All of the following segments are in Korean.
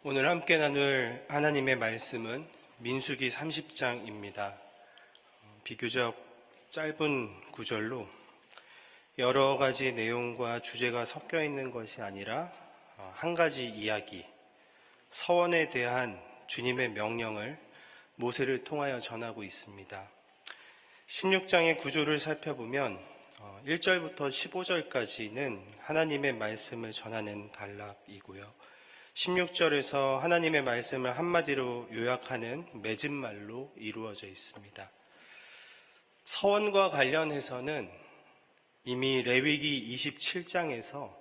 오늘 함께 나눌 하나님의 말씀은 민수기 30장입니다. 비교적 짧은 구절로 여러 가지 내용과 주제가 섞여 있는 것이 아니라 한 가지 이야기, 서원에 대한 주님의 명령을 모세를 통하여 전하고 있습니다. 16장의 구조를 살펴보면 1절부터 15절까지는 하나님의 말씀을 전하는 단락이고요. 16절에서 하나님의 말씀을 한마디로 요약하는 맺은말로 이루어져 있습니다. 서원과 관련해서는 이미 레위기 27장에서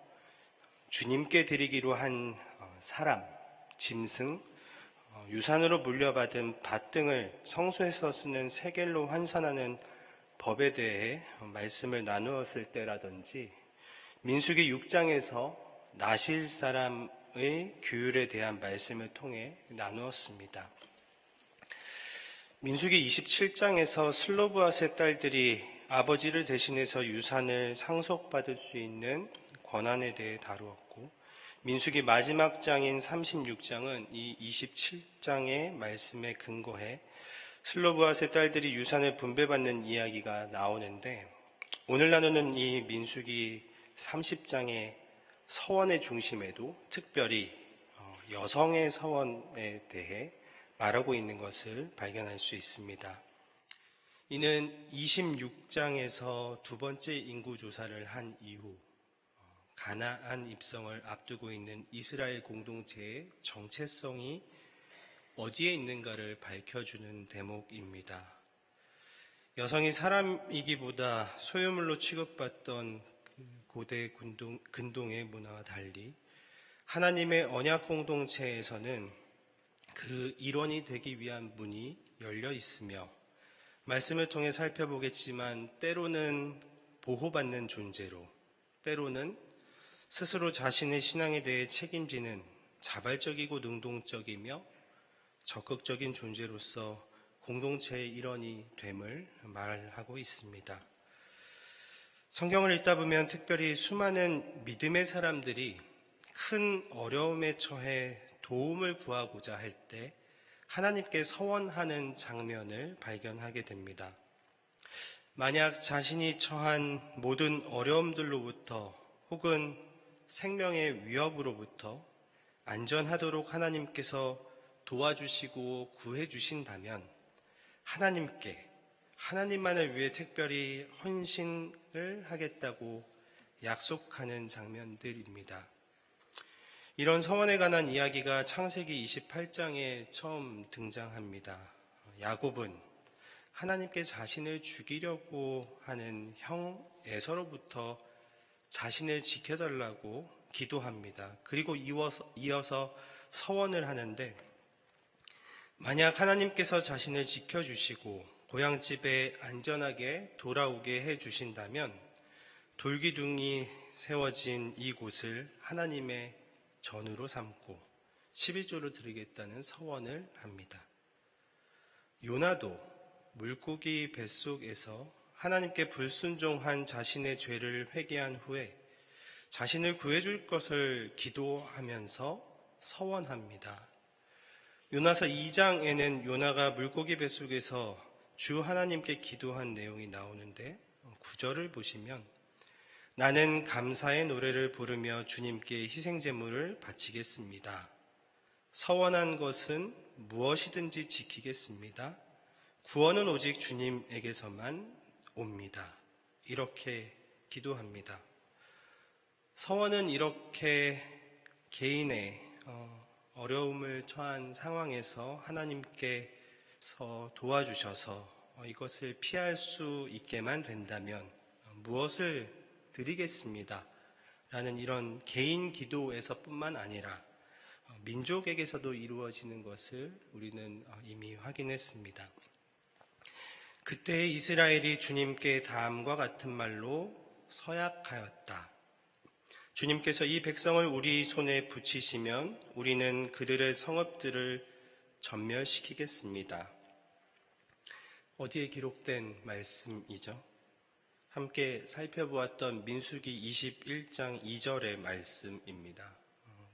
주님께 드리기로 한 사람, 짐승, 유산으로 물려받은 밭 등을 성소에서 쓰는 세겔로 환산하는 법에 대해 말씀을 나누었을 때라든지, 민수기 6장에서 나실 사람의 규율에 대한 말씀을 통해 나누었습니다. 민수기 27장에서 슬로브앗의 딸들이 아버지를 대신해서 유산을 상속받을 수 있는 권한에 대해 다루었고, 민수기 마지막 장인 36장은 이 27장의 말씀에 근거해 슬로브앗의 딸들이 유산을 분배받는 이야기가 나오는데, 오늘 나누는 이 민수기 30장의 서원의 중심에도 특별히 여성의 서원에 대해 말하고 있는 것을 발견할 수 있습니다. 이는 26장에서 두 번째 인구조사를 한 이후 가나안 입성을 앞두고 있는 이스라엘 공동체의 정체성이 어디에 있는가를 밝혀주는 대목입니다. 여성이 사람이기보다 소유물로 취급받던 고대 근동의 문화와 달리 하나님의 언약 공동체에서는 그 일원이 되기 위한 문이 열려 있으며, 말씀을 통해 살펴보겠지만 때로는 보호받는 존재로, 때로는 스스로 자신의 신앙에 대해 책임지는 자발적이고 능동적이며 적극적인 존재로서 공동체의 일원이 됨을 말하고 있습니다. 성경을 읽다 보면 특별히 수많은 믿음의 사람들이 큰 어려움에 처해 도움을 구하고자 할 때 하나님께 서원하는 장면을 발견하게 됩니다. 만약 자신이 처한 모든 어려움들로부터 혹은 생명의 위협으로부터 안전하도록 하나님께서 도와주시고 구해주신다면 하나님께, 하나님만을 위해 특별히 헌신을 하겠다고 약속하는 장면들입니다. 이런 서원에 관한 이야기가 창세기 28장에 처음 등장합니다. 야곱은 하나님께 자신을 죽이려고 하는 형 에서로부터 자신을 지켜달라고 기도합니다. 그리고 이어서 서원을 하는데, 만약 하나님께서 자신을 지켜주시고 고향집에 안전하게 돌아오게 해주신다면 돌기둥이 세워진 이곳을 하나님의 전으로 삼고 11조를 드리겠다는 서원을 합니다. 요나도 물고기 뱃속에서 하나님께 불순종한 자신의 죄를 회개한 후에 자신을 구해줄 것을 기도하면서 서원합니다. 요나서 2장에는 요나가 물고기 뱃속에서 주 하나님께 기도한 내용이 나오는데, 9절을 보시면 나는 감사의 노래를 부르며 주님께 희생제물을 바치겠습니다. 서원한 것은 무엇이든지 지키겠습니다. 구원은 오직 주님에게서만 옵니다. 이렇게 기도합니다. 서원은 이렇게 개인의 어려움을 처한 상황에서 하나님께서 도와주셔서 이것을 피할 수 있게만 된다면 무엇을 드리겠습니다 라는 이런 개인 기도에서 뿐만 아니라 민족에게서도 이루어지는 것을 우리는 이미 확인했습니다. 그때 이스라엘이 주님께 다음과 같은 말로 서약하였다. 주님께서 이 백성을 우리 손에 붙이시면 우리는 그들의 성읍들을 전멸시키겠습니다. 어디에 기록된 말씀이죠? 함께 살펴보았던 민수기 21장 2절의 말씀입니다.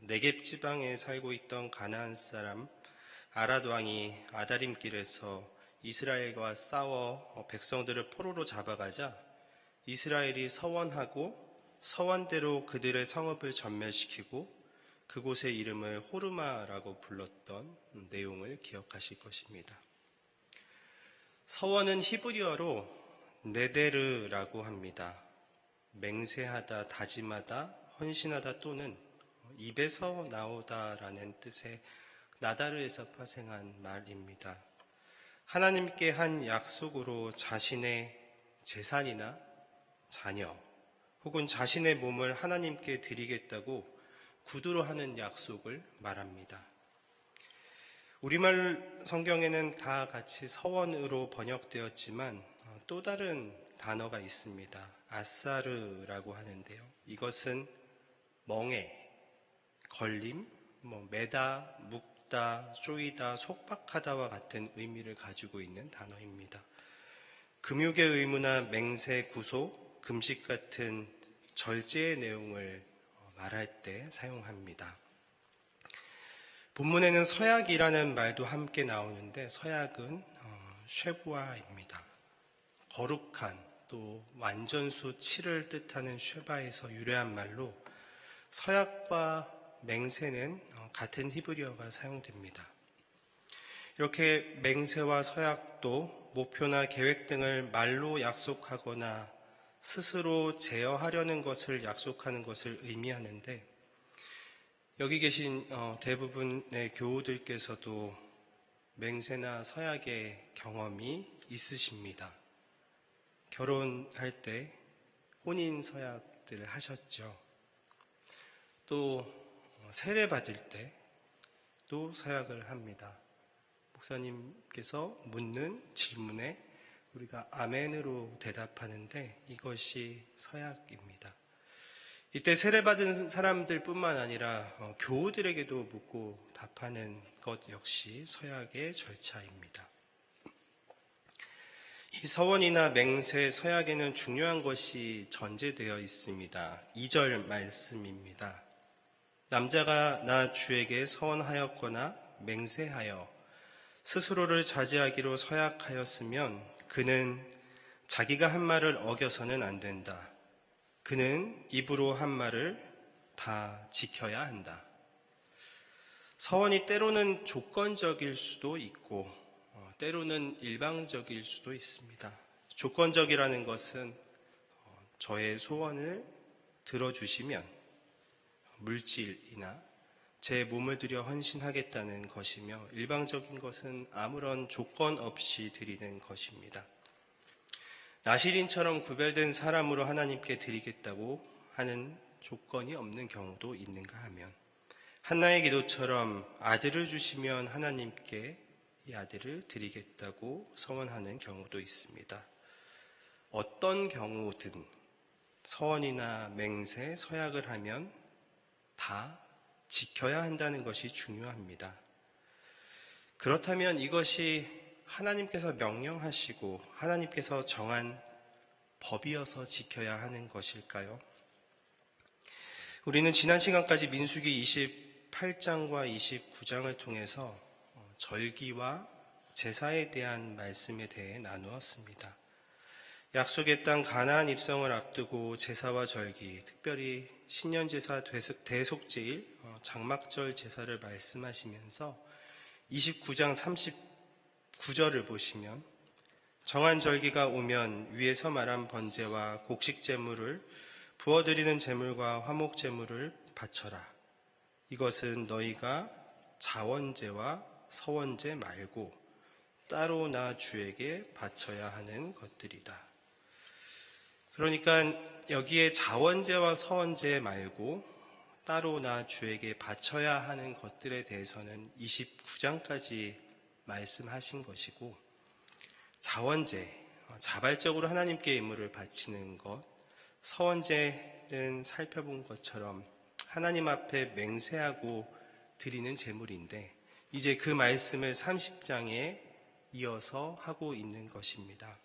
네겝 지방에 살고 있던 가나안 사람 아랏 왕이 아다림 길에서 이스라엘과 싸워 백성들을 포로로 잡아가자 이스라엘이 서원하고 서원대로 그들의 성읍을 전멸시키고 그곳의 이름을 호르마라고 불렀던 내용을 기억하실 것입니다. 서원은 히브리어로 네데르라고 합니다. 맹세하다, 다짐하다, 헌신하다 또는 입에서 나오다라는 뜻의 나다르에서 파생한 말입니다. 하나님께 한 약속으로 자신의 재산이나 자녀 혹은 자신의 몸을 하나님께 드리겠다고 구두로 하는 약속을 말합니다. 우리말 성경에는 다 같이 서원으로 번역되었지만 또 다른 단어가 있습니다. 아사르라고 하는데요. 이것은 멍에, 걸림, 매다, 묶다, 쪼이다, 속박하다와 같은 의미를 가지고 있는 단어입니다. 금육의 의무나 맹세, 구속, 금식 같은 절제의 내용을 말할 때 사용합니다. 본문에는 서약이라는 말도 함께 나오는데 서약은 쉐부아입니다. 거룩한 또 완전수 7을 뜻하는 쉐바에서 유래한 말로 서약과 맹세는 같은 히브리어가 사용됩니다. 이렇게 맹세와 서약도 목표나 계획 등을 말로 약속하거나 스스로 제어하려는 것을 약속하는 것을 의미하는데 여기 계신 대부분의 교우들께서도 맹세나 서약의 경험이 있으십니다. 결혼할 때 혼인 서약들을 하셨죠. 또 세례 받을 때 또 서약을 합니다. 목사님께서 묻는 질문에 우리가 아멘으로 대답하는데 이것이 서약입니다. 이때 세례받은 사람들뿐만 아니라 교우들에게도 묻고 답하는 것 역시 서약의 절차입니다. 이 서원이나 맹세, 서약에는 중요한 것이 전제되어 있습니다. 2절 말씀입니다. 남자가 나 주에게 서원하였거나 맹세하여 스스로를 자제하기로 서약하였으면 그는 자기가 한 말을 어겨서는 안 된다. 그는 입으로 한 말을 다 지켜야 한다. 서원이 때로는 조건적일 수도 있고 때로는 일방적일 수도 있습니다. 조건적이라는 것은 저의 소원을 들어주시면 물질이나 제 몸을 들여 헌신하겠다는 것이며 일방적인 것은 아무런 조건 없이 드리는 것입니다. 나시린처럼 구별된 사람으로 하나님께 드리겠다고 하는 조건이 없는 경우도 있는가 하면 한나의 기도처럼 아들을 주시면 하나님께 이 아들을 드리겠다고 서원하는 경우도 있습니다. 어떤 경우든 서원이나 맹세, 서약을 하면 다 지켜야 한다는 것이 중요합니다. 그렇다면 이것이 하나님께서 명령하시고 하나님께서 정한 법이어서 지켜야 하는 것일까요? 우리는 지난 시간까지 민수기 28장과 29장을 통해서 절기와 제사에 대한 말씀에 대해 나누었습니다. 약속의 땅 가나안 입성을 앞두고 제사와 절기, 특별히 신년제사, 대속제일, 장막절 제사를 말씀하시면서 29장 39절을 보시면 정한 절기가 오면 위에서 말한 번제와 곡식제물을 부어드리는 제물과 화목제물을 바쳐라. 이것은 너희가 자원제와 서원제 말고 따로 나 주에게 바쳐야 하는 것들이다. 그러니까 여기에 자원제와 서원제 말고 따로 나 주에게 바쳐야 하는 것들에 대해서는 29장까지 말씀하신 것이고 자원제, 자발적으로 하나님께 예물을 바치는 것, 서원제는 살펴본 것처럼 하나님 앞에 맹세하고 드리는 제물인데 이제 그 말씀을 30장에 이어서 하고 있는 것입니다.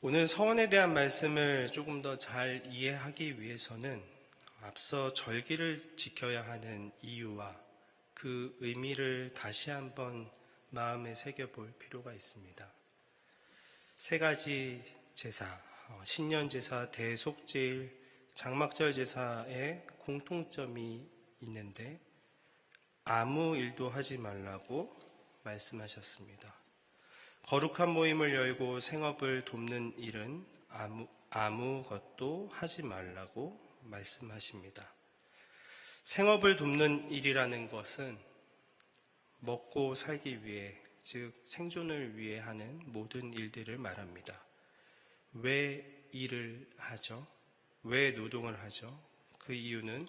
오늘 서원에 대한 말씀을 조금 더 잘 이해하기 위해서는 앞서 절기를 지켜야 하는 이유와 그 의미를 다시 한번 마음에 새겨볼 필요가 있습니다. 세 가지 제사, 신년제사, 대속제일, 장막절 제사에 공통점이 있는데 아무 일도 하지 말라고 말씀하셨습니다. 거룩한 모임을 열고 생업을 돕는 일은 아무것도 하지 말라고 말씀하십니다. 생업을 돕는 일이라는 것은 먹고 살기 위해, 즉 생존을 위해 하는 모든 일들을 말합니다. 왜 일을 하죠? 왜 노동을 하죠? 그 이유는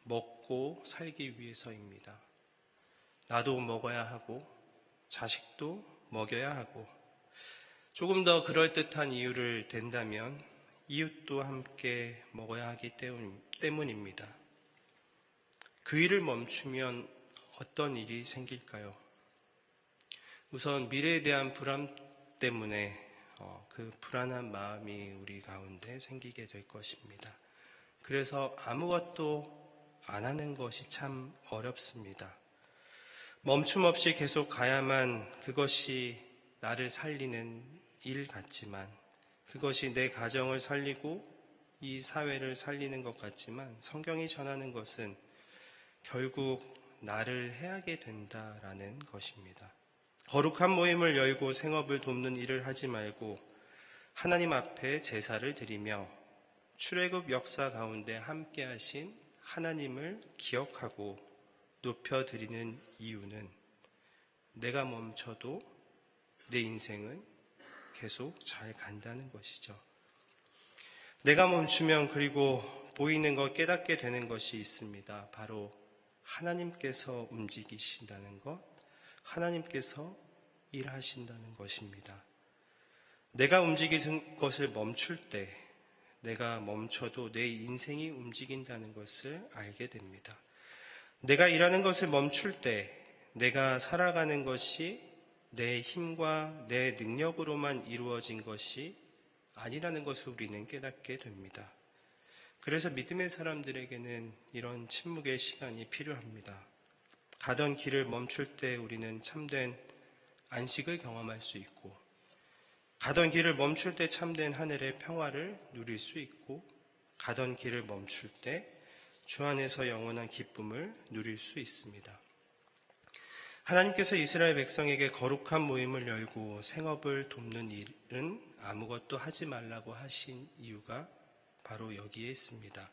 먹고 살기 위해서입니다. 나도 먹어야 하고 자식도 먹여야 하고, 조금 더 그럴듯한 이유를 댄다면 이웃도 함께 먹어야 하기 때문입니다. 그 일을 멈추면 어떤 일이 생길까요? 우선 미래에 대한 불안 때문에 그 불안한 마음이 우리 가운데 생기게 될 것입니다. 그래서 아무것도 안 하는 것이 참 어렵습니다. 멈춤 없이 계속 가야만 그것이 나를 살리는 일 같지만, 그것이 내 가정을 살리고 이 사회를 살리는 것 같지만, 성경이 전하는 것은 결국 나를 해하게 된다라는 것입니다. 거룩한 모임을 열고 생업을 돕는 일을 하지 말고 하나님 앞에 제사를 드리며 출애굽 역사 가운데 함께 하신 하나님을 기억하고 높여드리는 이유는 내가 멈춰도 내 인생은 계속 잘 간다는 것이죠. 내가 멈추면 그리고 보이는 것, 깨닫게 되는 것이 있습니다. 바로 하나님께서 움직이신다는 것, 하나님께서 일하신다는 것입니다. 내가 움직이는 것을 멈출 때, 내가 멈춰도 내 인생이 움직인다는 것을 알게 됩니다. 내가 일하는 것을 멈출 때, 내가 살아가는 것이 내 힘과 내 능력으로만 이루어진 것이 아니라는 것을 우리는 깨닫게 됩니다. 그래서 믿음의 사람들에게는 이런 침묵의 시간이 필요합니다. 가던 길을 멈출 때 우리는 참된 안식을 경험할 수 있고, 가던 길을 멈출 때 참된 하늘의 평화를 누릴 수 있고, 가던 길을 멈출 때 주 안에서 영원한 기쁨을 누릴 수 있습니다. 하나님께서 이스라엘 백성에게 거룩한 모임을 열고 생업을 돕는 일은 아무것도 하지 말라고 하신 이유가 바로 여기에 있습니다.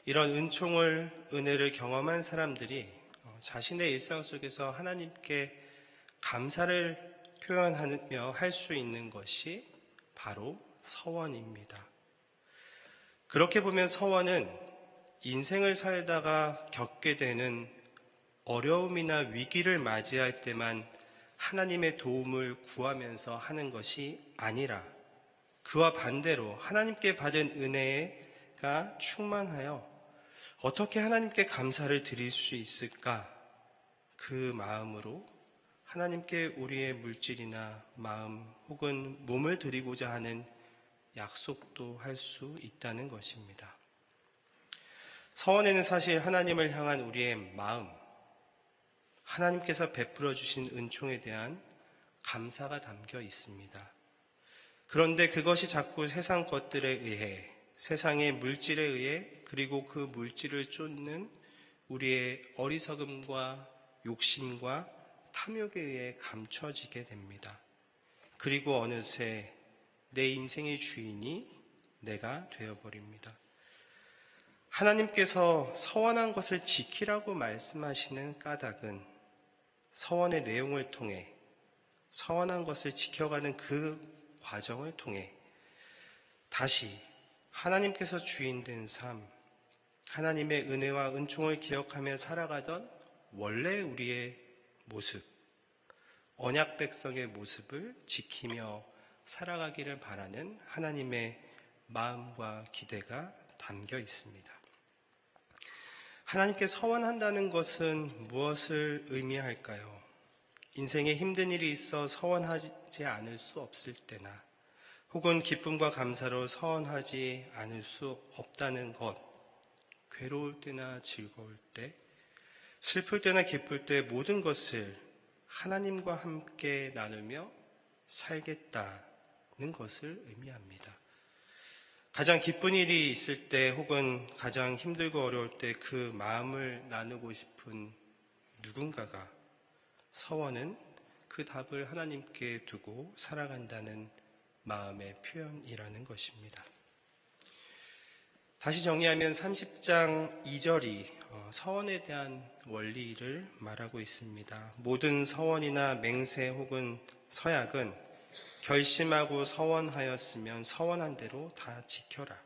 이런 은혜를 경험한 사람들이 자신의 일상 속에서 하나님께 감사를 표현하며 할 수 있는 것이 바로 서원입니다. 그렇게 보면 서원은 인생을 살다가 겪게 되는 어려움이나 위기를 맞이할 때만 하나님의 도움을 구하면서 하는 것이 아니라, 그와 반대로 하나님께 받은 은혜가 충만하여 어떻게 하나님께 감사를 드릴 수 있을까? 그 마음으로 하나님께 우리의 물질이나 마음 혹은 몸을 드리고자 하는 약속도 할 수 있다는 것입니다. 서원에는 사실 하나님을 향한 우리의 마음, 하나님께서 베풀어 주신 은총에 대한 감사가 담겨 있습니다. 그런데 그것이 자꾸 세상 것들에 의해, 세상의 물질에 의해, 그리고 그 물질을 쫓는 우리의 어리석음과 욕심과 탐욕에 의해 감춰지게 됩니다. 그리고 어느새 내 인생의 주인이 내가 되어버립니다. 하나님께서 서원한 것을 지키라고 말씀하시는 까닭은 서원의 내용을 통해, 서원한 것을 지켜가는 그 과정을 통해 다시 하나님께서 주인된 삶, 하나님의 은혜와 은총을 기억하며 살아가던 원래 우리의 모습, 언약 백성의 모습을 지키며 살아가기를 바라는 하나님의 마음과 기대가 담겨 있습니다. 하나님께 서원한다는 것은 무엇을 의미할까요? 인생에 힘든 일이 있어 서원하지 않을 수 없을 때나, 혹은 기쁨과 감사로 서원하지 않을 수 없다는 것, 괴로울 때나 즐거울 때, 슬플 때나 기쁠 때 모든 것을 하나님과 함께 나누며 살겠다는 것을 의미합니다. 가장 기쁜 일이 있을 때 혹은 가장 힘들고 어려울 때 그 마음을 나누고 싶은 누군가가 서원은 그 답을 하나님께 두고 살아간다는 마음의 표현이라는 것입니다. 다시 정리하면 30장 2절이 서원에 대한 원리를 말하고 있습니다. 모든 서원이나 맹세 혹은 서약은 결심하고 서원하였으면 서원한 대로 다 지켜라.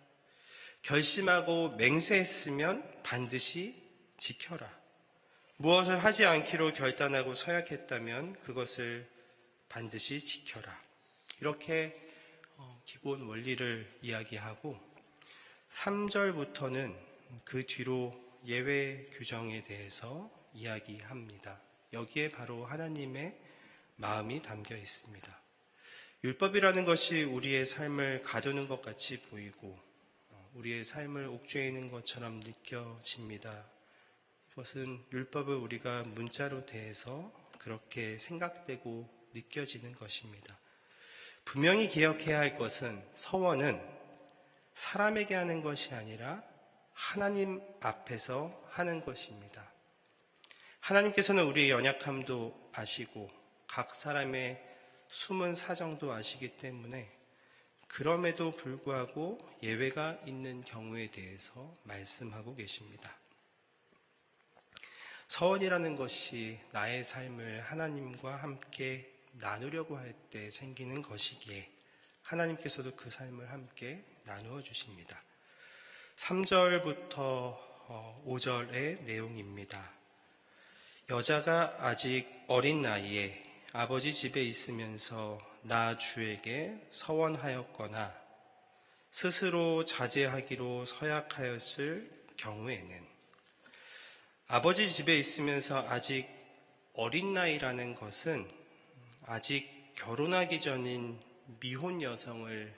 결심하고 맹세했으면 반드시 지켜라. 무엇을 하지 않기로 결단하고 서약했다면 그것을 반드시 지켜라. 이렇게 기본 원리를 이야기하고 3절부터는 그 뒤로 예외 규정에 대해서 이야기합니다. 여기에 바로 하나님의 마음이 담겨 있습니다. 율법이라는 것이 우리의 삶을 가두는 것 같이 보이고 우리의 삶을 옥죄이는 것처럼 느껴집니다. 이것은 율법을 우리가 문자로 대해서 그렇게 생각되고 느껴지는 것입니다. 분명히 기억해야 할 것은 서원은 사람에게 하는 것이 아니라 하나님 앞에서 하는 것입니다. 하나님께서는 우리의 연약함도 아시고 각 사람의 숨은 사정도 아시기 때문에 그럼에도 불구하고 예외가 있는 경우에 대해서 말씀하고 계십니다. 서원이라는 것이 나의 삶을 하나님과 함께 나누려고 할 때 생기는 것이기에 하나님께서도 그 삶을 함께 나누어 주십니다. 3절부터 5절의 내용입니다. 여자가 아직 어린 나이에 아버지 집에 있으면서 나 주에게 서원하였거나 스스로 자제하기로 서약하였을 경우에는, 아버지 집에 있으면서 아직 어린 나이라는 것은 아직 결혼하기 전인 미혼 여성을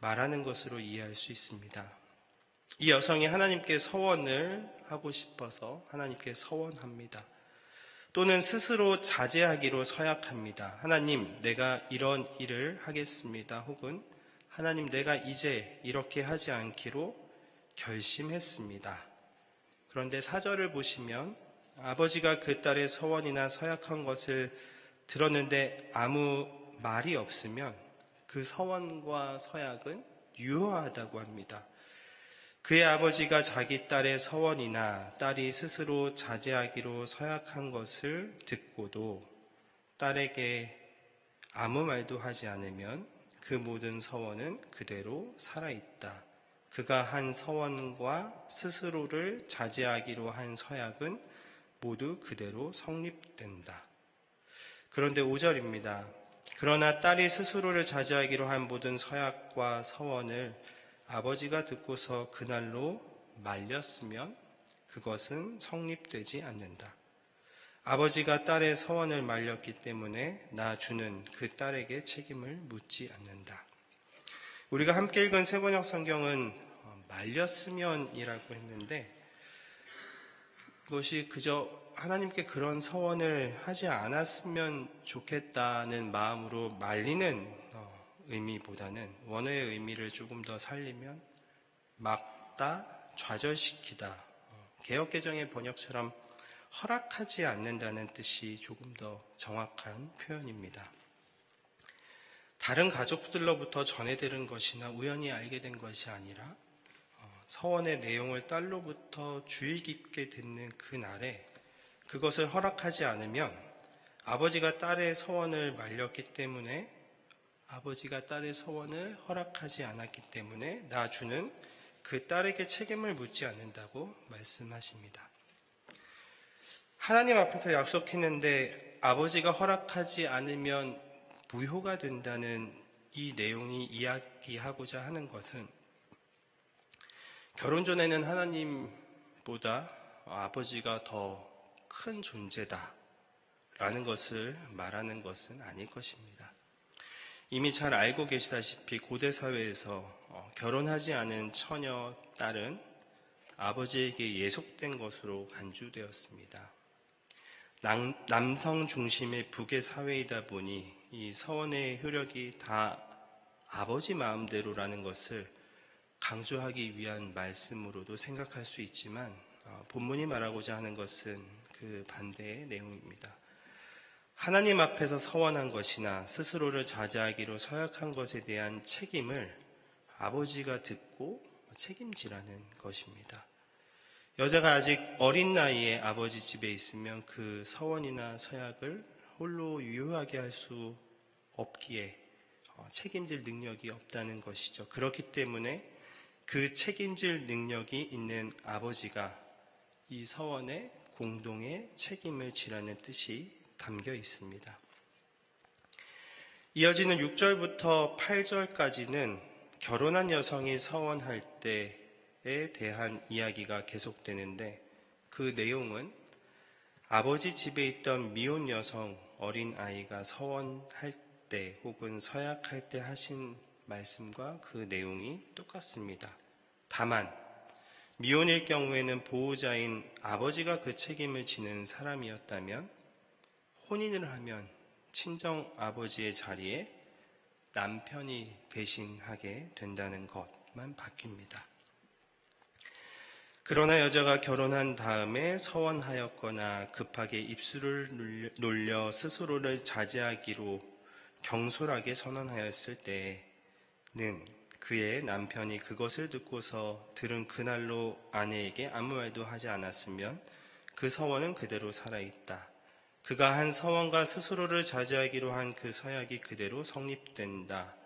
말하는 것으로 이해할 수 있습니다. 이 여성이 하나님께 서원을 하고 싶어서 하나님께 서원합니다. 또는 스스로 자제하기로 서약합니다. 하나님, 내가 이런 일을 하겠습니다. 혹은 하나님, 내가 이제 이렇게 하지 않기로 결심했습니다. 그런데 4절을 보시면 아버지가 그 딸의 서원이나 서약한 것을 들었는데 아무 말이 없으면 그 서원과 서약은 유효하다고 합니다. 그의 아버지가 자기 딸의 서원이나 딸이 스스로 자제하기로 서약한 것을 듣고도 딸에게 아무 말도 하지 않으면 그 모든 서원은 그대로 살아있다. 그가 한 서원과 스스로를 자제하기로 한 서약은 모두 그대로 성립된다. 그런데 5절입니다. 그러나 딸이 스스로를 자제하기로 한 모든 서약과 서원을 아버지가 듣고서 그날로 말렸으면 그것은 성립되지 않는다. 아버지가 딸의 서원을 말렸기 때문에 나 주는 그 딸에게 책임을 묻지 않는다. 우리가 함께 읽은 세번역 성경은 말렸으면이라고 했는데 이것이 그저 하나님께 그런 서원을 하지 않았으면 좋겠다는 마음으로 말리는 의미보다는 원어의 의미를 조금 더 살리면 막다, 좌절시키다, 개역개정의 번역처럼 허락하지 않는다는 뜻이 조금 더 정확한 표현입니다. 다른 가족들로부터 전해 들은 것이나 우연히 알게 된 것이 아니라 서원의 내용을 딸로부터 주의 깊게 듣는 그날에 그것을 허락하지 않으면 아버지가 딸의 서원을 말렸기 때문에, 아버지가 딸의 서원을 허락하지 않았기 때문에 나 주는 그 딸에게 책임을 묻지 않는다고 말씀하십니다. 하나님 앞에서 약속했는데 아버지가 허락하지 않으면 무효가 된다는 이 내용이 이야기하고자 하는 것은 결혼 전에는 하나님보다 아버지가 더 큰 존재다라는 것을 말하는 것은 아닐 것입니다. 이미 잘 알고 계시다시피 고대 사회에서 결혼하지 않은 처녀 딸은 아버지에게 예속된 것으로 간주되었습니다. 남성 중심의 북의 사회이다 보니 이 서원의 효력이 다 아버지 마음대로라는 것을 강조하기 위한 말씀으로도 생각할 수 있지만 본문이 말하고자 하는 것은 그 반대의 내용입니다. 하나님 앞에서 서원한 것이나 스스로를 자제하기로 서약한 것에 대한 책임을 아버지가 듣고 책임지라는 것입니다. 여자가 아직 어린 나이에 아버지 집에 있으면 그 서원이나 서약을 홀로 유효하게 할 수 없기에 책임질 능력이 없다는 것이죠. 그렇기 때문에 그 책임질 능력이 있는 아버지가 이 서원에 공동의 책임을 지라는 뜻이 담겨 있습니다. 이어지는 6절부터 8절까지는 결혼한 여성이 서원할 때에 대한 이야기가 계속되는데 그 내용은 아버지 집에 있던 미혼 여성 어린 아이가 서원할 때 혹은 서약할 때 하신 말씀과 그 내용이 똑같습니다. 다만 미혼일 경우에는 보호자인 아버지가 그 책임을 지는 사람이었다면 혼인을 하면 친정 아버지의 자리에 남편이 대신하게 된다는 것만 바뀝니다. 그러나 여자가 결혼한 다음에 서원하였거나 급하게 입술을 놀려 스스로를 자제하기로 경솔하게 선언하였을 때는 그의 남편이 그것을 듣고서 들은 그날로 아내에게 아무 말도 하지 않았으면 그 서원은 그대로 살아있다. 그가 한 서원과 스스로를 자제하기로 한 그 서약이 그대로 성립된다.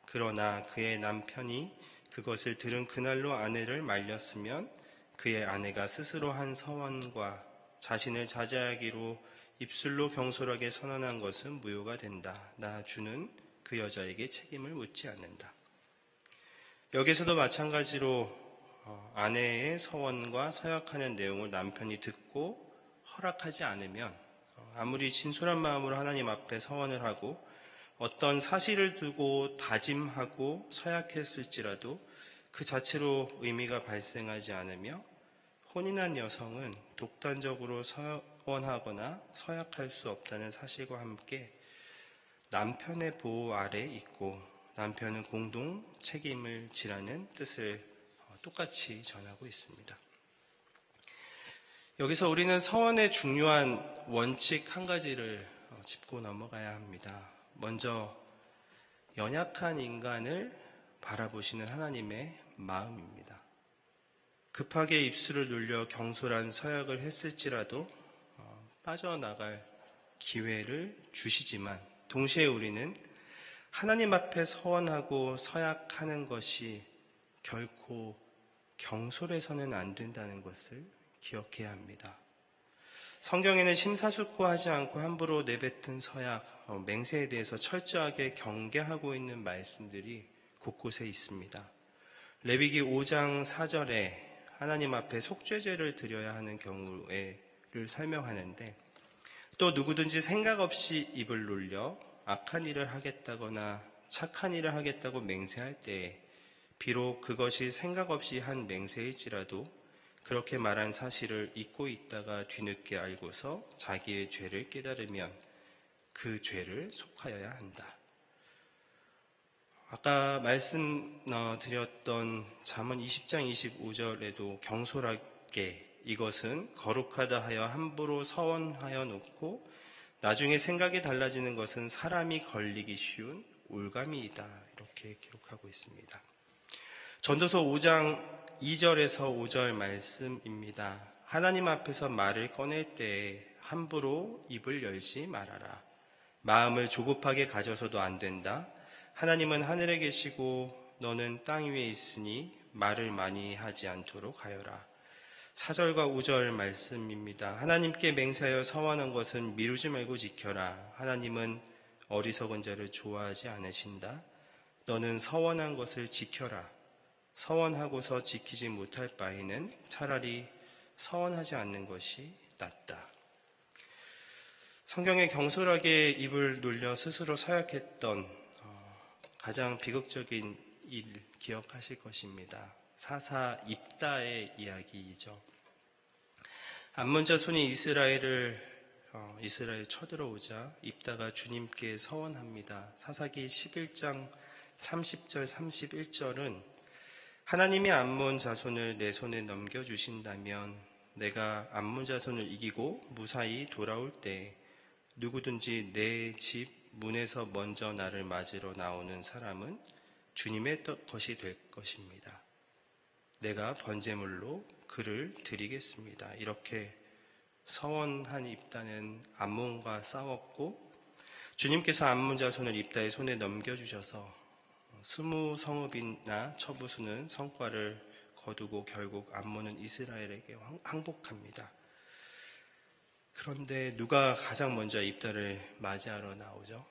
그러나 그의 남편이 그것을 들은 그날로 아내를 말렸으면 그의 아내가 스스로 한 서원과 자신을 자제하기로 입술로 경솔하게 선언한 것은 무효가 된다. 나 주는 그 여자에게 책임을 묻지 않는다. 여기서도 마찬가지로 아내의 서원과 서약하는 내용을 남편이 듣고 허락하지 않으면 아무리 진솔한 마음으로 하나님 앞에 서원을 하고 어떤 사실을 두고 다짐하고 서약했을지라도 그 자체로 의미가 발생하지 않으며 혼인한 여성은 독단적으로 서원하거나 서약할 수 없다는 사실과 함께 남편의 보호 아래 있고 남편은 공동 책임을 지라는 뜻을 똑같이 전하고 있습니다. 여기서 우리는 서원의 중요한 원칙 한 가지를 짚고 넘어가야 합니다. 먼저 연약한 인간을 바라보시는 하나님의 마음입니다. 급하게 입술을 눌려 경솔한 서약을 했을지라도 빠져나갈 기회를 주시지만 동시에 우리는 하나님 앞에 서원하고 서약하는 것이 결코 경솔해서는 안 된다는 것을 기억해야 합니다. 성경에는 심사숙고하지 않고 함부로 내뱉은 서약, 맹세에 대해서 철저하게 경계하고 있는 말씀들이 곳곳에 있습니다. 레위기 5장 4절에 하나님 앞에 속죄제를 드려야 하는 경우를 설명하는데 또 누구든지 생각 없이 입을 놀려 악한 일을 하겠다거나 착한 일을 하겠다고 맹세할 때에 비록 그것이 생각 없이 한 맹세일지라도 그렇게 말한 사실을 잊고 있다가 뒤늦게 알고서 자기의 죄를 깨달으면 그 죄를 속하여야 한다. 아까 말씀드렸던 잠언 20장 25절에도 경솔하게 이것은 거룩하다 하여 함부로 서원하여 놓고 나중에 생각이 달라지는 것은 사람이 걸리기 쉬운 올가미이다. 이렇게 기록하고 있습니다. 전도서 5장 2절에서 5절 말씀입니다. 하나님 앞에서 말을 꺼낼 때에 함부로 입을 열지 말아라. 마음을 조급하게 가져서도 안 된다. 하나님은 하늘에 계시고 너는 땅 위에 있으니 말을 많이 하지 않도록 하여라. 4절과 5절 말씀입니다. 하나님께 맹세하여 서원한 것은 미루지 말고 지켜라. 하나님은 어리석은 자를 좋아하지 않으신다. 너는 서원한 것을 지켜라. 서원하고서 지키지 못할 바에는 차라리 서원하지 않는 것이 낫다. 성경에 경솔하게 입을 놀려 스스로 서약했던 가장 비극적인 일 기억하실 것입니다. 사사 입다의 이야기이죠. 암몬 자손이 이스라엘에 쳐들어오자 입다가 주님께 서원합니다. 사사기 11장 30절 31절은 하나님이 암몬 자손을 내 손에 넘겨주신다면 내가 암몬 자손을 이기고 무사히 돌아올 때 누구든지 내 집 문에서 먼저 나를 맞으러 나오는 사람은 주님의 것이 될 것입니다. 내가 번제물로 그를 드리겠습니다. 이렇게 서원한 입다는 암몬과 싸웠고 주님께서 암몬 자손을 입다의 손에 넘겨주셔서 20성읍이나 처부수는 성과를 거두고 결국 암몬은 이스라엘에게 항복합니다. 그런데 누가 가장 먼저 입다를 맞이하러 나오죠?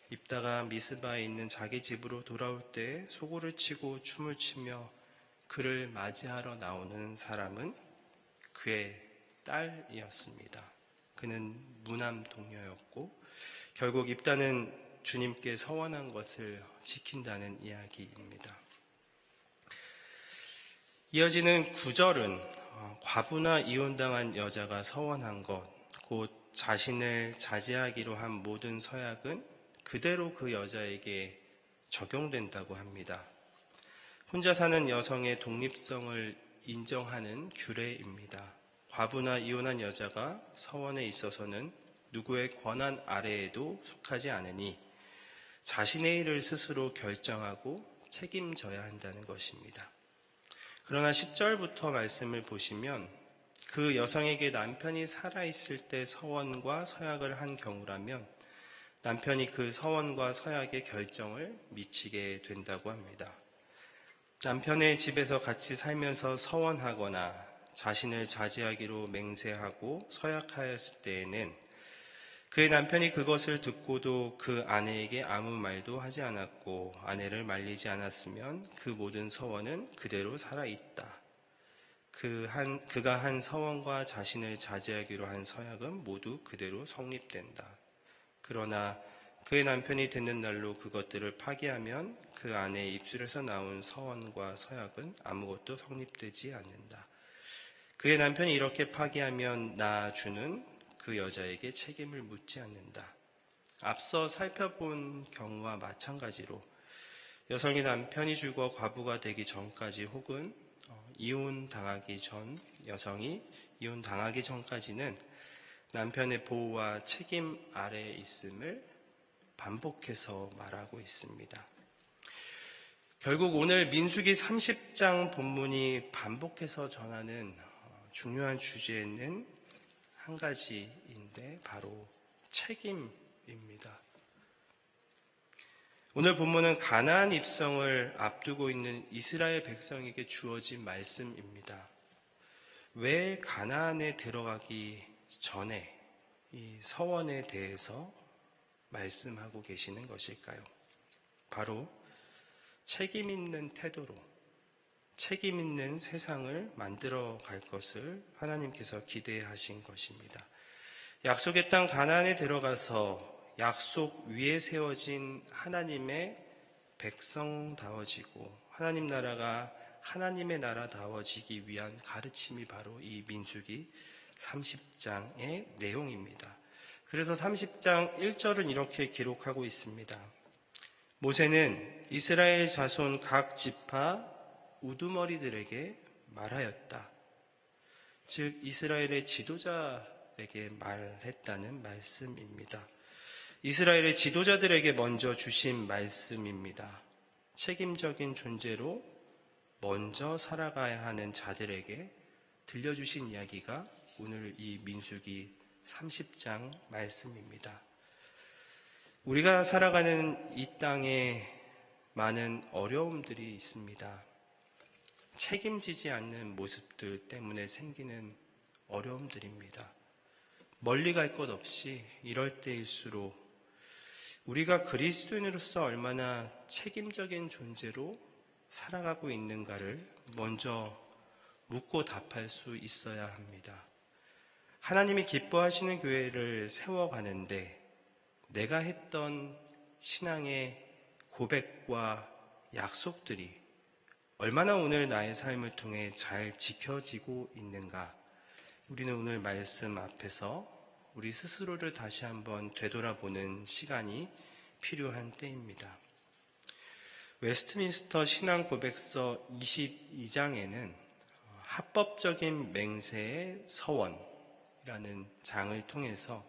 입다가 미스바에 있는 자기 집으로 돌아올 때 소고를 치고 춤을 추며 그를 맞이하러 나오는 사람은 그의 딸이었습니다. 그는 무남 동녀였고 결국 입다는 주님께 서원한 것을 지킨다는 이야기입니다. 이어지는 9절은 과부나 이혼당한 여자가 서원한 것, 곧 자신을 자제하기로 한 모든 서약은 그대로 그 여자에게 적용된다고 합니다. 혼자 사는 여성의 독립성을 인정하는 규례입니다. 과부나 이혼한 여자가 서원에 있어서는 누구의 권한 아래에도 속하지 않으니 자신의 일을 스스로 결정하고 책임져야 한다는 것입니다. 그러나 10절부터 말씀을 보시면 그 여성에게 남편이 살아있을 때 서원과 서약을 한 경우라면 남편이 그 서원과 서약의 결정을 미치게 된다고 합니다. 남편의 집에서 같이 살면서 서원하거나 자신을 자제하기로 맹세하고 서약하였을 때에는 그의 남편이 그것을 듣고도 그 아내에게 아무 말도 하지 않았고 아내를 말리지 않았으면 그 모든 서원은 그대로 살아있다. 그가 한 서원과 자신을 자제하기로 한 서약은 모두 그대로 성립된다. 그러나 그의 남편이 듣는 날로 그것들을 파기하면 그 아내의 입술에서 나온 서원과 서약은 아무것도 성립되지 않는다. 그의 남편이 이렇게 파기하면 나 주는 그 여자에게 책임을 묻지 않는다. 앞서 살펴본 경우와 마찬가지로 여성이 남편이 죽어 과부가 되기 전까지 혹은 여성이 이혼당하기 전까지는 남편의 보호와 책임 아래에 있음을 반복해서 말하고 있습니다. 결국 오늘 민수기 30장 본문이 반복해서 전하는 중요한 주제는 한 가지인데 바로 책임입니다. 오늘 본문은 가나안 입성을 앞두고 있는 이스라엘 백성에게 주어진 말씀입니다. 왜 가나안에 들어가기 전에 이 서원에 대해서 말씀하고 계시는 것일까요? 바로 책임 있는 태도로 책임 있는 세상을 만들어 갈 것을 하나님께서 기대하신 것입니다. 약속의 땅 가나안에 들어가서 약속 위에 세워진 하나님의 백성다워지고 하나님 나라가 하나님의 나라다워지기 위한 가르침이 바로 이 민수기 30장의 내용입니다. 그래서 30장 1절은 이렇게 기록하고 있습니다. 모세는 이스라엘 자손 각 지파 우두머리들에게 말하였다. 즉 이스라엘의 지도자에게 말했다는 말씀입니다. 이스라엘의 지도자들에게 먼저 주신 말씀입니다. 책임적인 존재로 먼저 살아가야 하는 자들에게 들려주신 이야기가 오늘 이 민수기 30장 말씀입니다. 우리가 살아가는 이 땅에 많은 어려움들이 있습니다. 책임지지 않는 모습들 때문에 생기는 어려움들입니다. 멀리 갈 것 없이 이럴 때일수록 우리가 그리스도인으로서 얼마나 책임적인 존재로 살아가고 있는가를 먼저 묻고 답할 수 있어야 합니다. 하나님이 기뻐하시는 교회를 세워가는데 내가 했던 신앙의 고백과 약속들이 얼마나 오늘 나의 삶을 통해 잘 지켜지고 있는가? 우리는 오늘 말씀 앞에서 우리 스스로를 다시 한번 되돌아보는 시간이 필요한 때입니다. 웨스트민스터 신앙고백서 22장에는 합법적인 맹세의 서원이라는 장을 통해서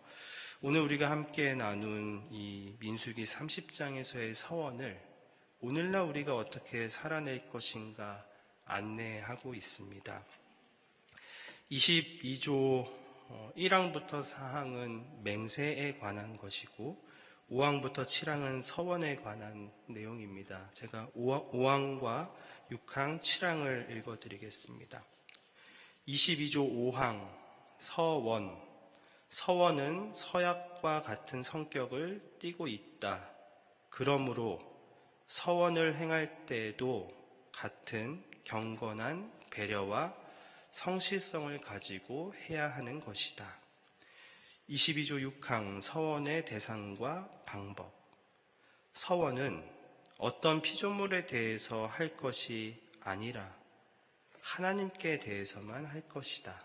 오늘 우리가 함께 나눈 이 민수기 30장에서의 서원을 오늘날 우리가 어떻게 살아낼 것인가 안내하고 있습니다. 22조 1항부터 4항은 맹세에 관한 것이고 5항부터 7항은 서원에 관한 내용입니다. 제가 5항과 6항, 7항을 읽어드리겠습니다. 22조 5항 서원. 서원은 서약과 같은 성격을 띠고 있다. 그러므로 서원을 행할 때에도 같은 경건한 배려와 성실성을 가지고 해야 하는 것이다. 22조 6항 서원의 대상과 방법. 서원은 어떤 피조물에 대해서 할 것이 아니라 하나님께 대해서만 할 것이다.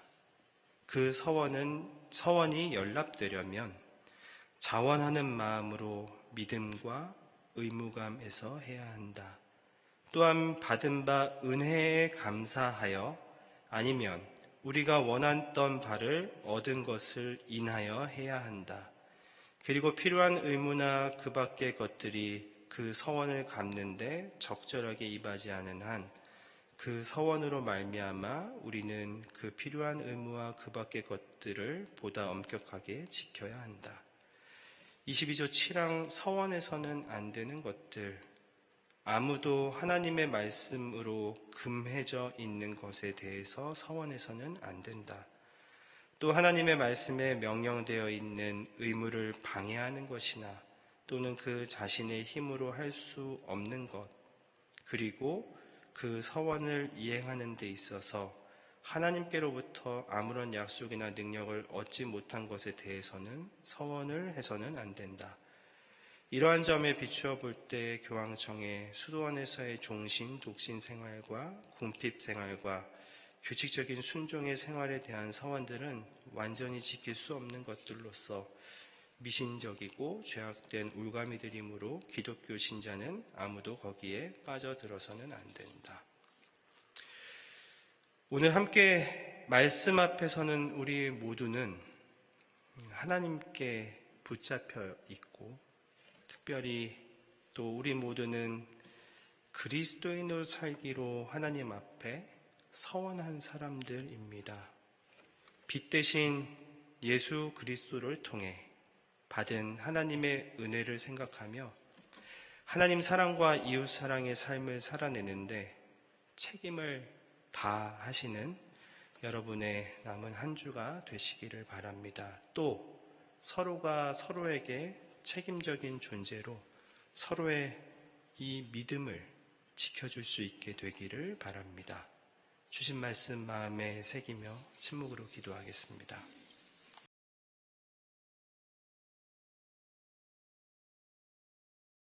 그 서원이 연락되려면 자원하는 마음으로 믿음과 의무감에서 해야 한다. 또한 받은 바 은혜에 감사하여 아니면 우리가 원했던 바를 얻은 것을 인하여 해야 한다. 그리고 필요한 의무나 그 밖의 것들이 그 서원을 갚는데 적절하게 임하지 않은 한 그 서원으로 말미암아 우리는 그 필요한 의무와 그 밖의 것들을 보다 엄격하게 지켜야 한다. 22조 7항 서원에서는 안 되는 것들, 아무도 하나님의 말씀으로 금해져 있는 것에 대해서 서원에서는 안 된다. 또 하나님의 말씀에 명령되어 있는 의무를 방해하는 것이나 또는 그 자신의 힘으로 할 수 없는 것, 그리고 그 서원을 이행하는 데 있어서 하나님께로부터 아무런 약속이나 능력을 얻지 못한 것에 대해서는 서원을 해서는 안 된다. 이러한 점에 비추어 볼 때 교황청의 수도원에서의 종신, 독신 생활과 궁핍 생활과 규칙적인 순종의 생활에 대한 서원들은 완전히 지킬 수 없는 것들로서 미신적이고 죄악된 올가미들이므로 기독교 신자는 아무도 거기에 빠져들어서는 안 된다. 오늘 함께 말씀 앞에서는 우리 모두는 하나님께 붙잡혀 있고 특별히 또 우리 모두는 그리스도인으로 살기로 하나님 앞에 서원한 사람들입니다. 빛 대신 예수 그리스도를 통해 받은 하나님의 은혜를 생각하며 하나님 사랑과 이웃 사랑의 삶을 살아내는데 책임을 다하시는 여러분의 남은 한 주가 되시기를 바랍니다. 또 서로가 서로에게 책임적인 존재로 서로의 이 믿음을 지켜줄 수 있게 되기를 바랍니다. 주신 말씀 마음에 새기며 침묵으로 기도하겠습니다.